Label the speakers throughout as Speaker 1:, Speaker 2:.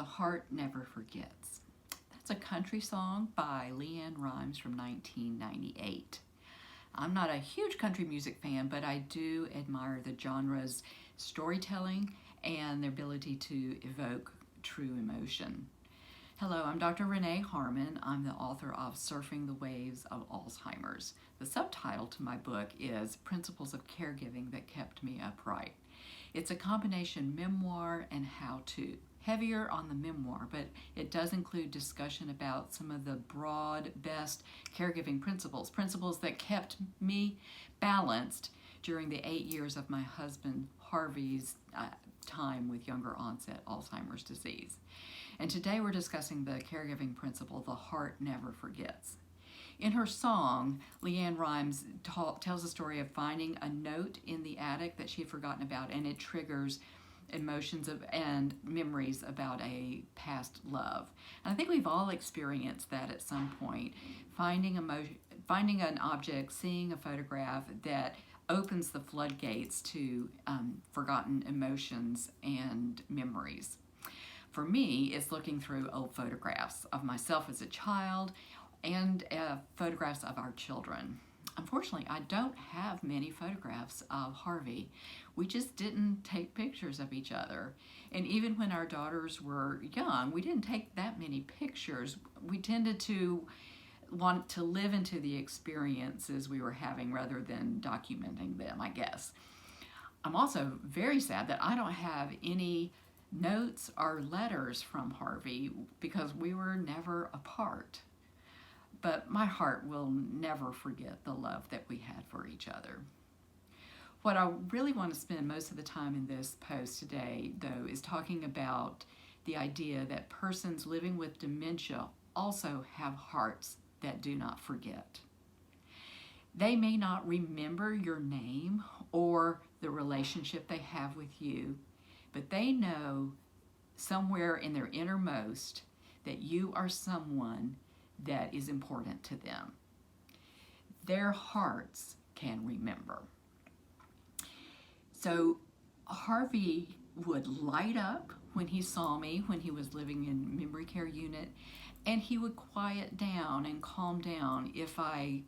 Speaker 1: Heart Never Forgets. That's a country song by Leanne Rimes from 1998. I'm not a huge country music fan, but I do admire the genre's storytelling and their ability to evoke true emotion. Hello, I'm Dr. Renee Harmon. I'm the author of Surfing the Waves of Alzheimer's. The subtitle to my book is Principles of Caregiving That Kept Me Upright. It's a combination memoir and how-to. Heavier on the memoir, but it does include discussion about some of the broad, best caregiving principles that kept me balanced during the 8 years of my husband Harvey's time with younger onset Alzheimer's disease. And today we're discussing the caregiving principle, the heart never forgets. In her song, Leanne Rimes tells the story of finding a note in the attic that she had forgotten about, and it triggers emotions and memories about a past love. And I think we've all experienced that at some point, finding an object, seeing a photograph that opens the floodgates to forgotten emotions and memories. For me, it's looking through old photographs of myself as a child and photographs of our children. Unfortunately, I don't have many photographs of Harvey. We just didn't take pictures of each other. And even when our daughters were young, we didn't take that many pictures. We tended to want to live into the experiences we were having rather than documenting them, I guess. I'm also very sad that I don't have any notes or letters from Harvey because we were never apart. But my heart will never forget the love that we had for each other. What I really want to spend most of the time in this post today, though, is talking about the idea that persons living with dementia also have hearts that do not forget. They may not remember your name or the relationship they have with you, but they know somewhere in their innermost that you are someone that is important to them. Their hearts can remember. So Harvey would light up when he saw me when he was living in memory care unit, and he would quiet down and calm down if I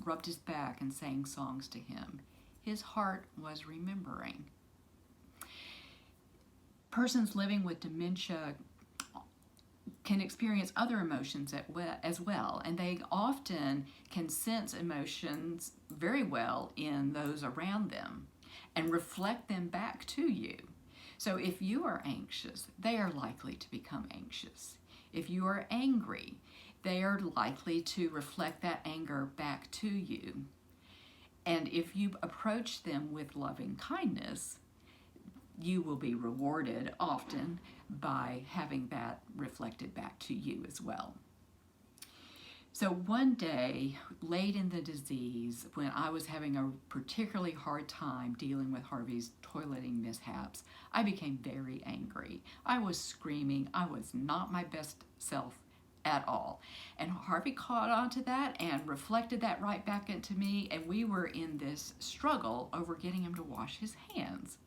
Speaker 1: rubbed his back and sang songs to him. His heart was remembering. Persons living with dementia can experience other emotions as well, and they often can sense emotions very well in those around them and reflect them back to you. So if you are anxious, they are likely to become anxious. If you are angry, they are likely to reflect that anger back to you. And if you approach them with loving kindness, you will be rewarded often by having that reflected back to you as well. So one day, late in the disease, when I was having a particularly hard time dealing with Harvey's toileting mishaps, I became very angry. I was screaming. I was not my best self at all. And Harvey caught on to that and reflected that right back into me, and we were in this struggle over getting him to wash his hands.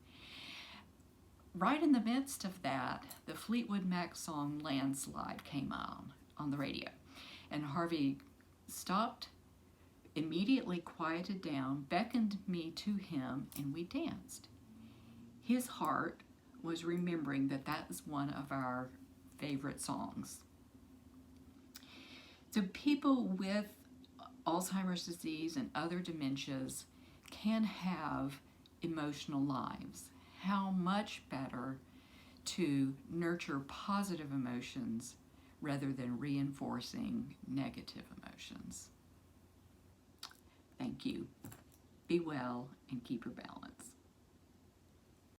Speaker 1: Right in the midst of that, the Fleetwood Mac song Landslide came on the radio. And Harvey stopped, immediately quieted down, beckoned me to him, and we danced. His heart was remembering that that was one of our favorite songs. So people with Alzheimer's disease and other dementias can have emotional lives. How much better to nurture positive emotions rather than reinforcing negative emotions. Thank you. Be well and keep your balance.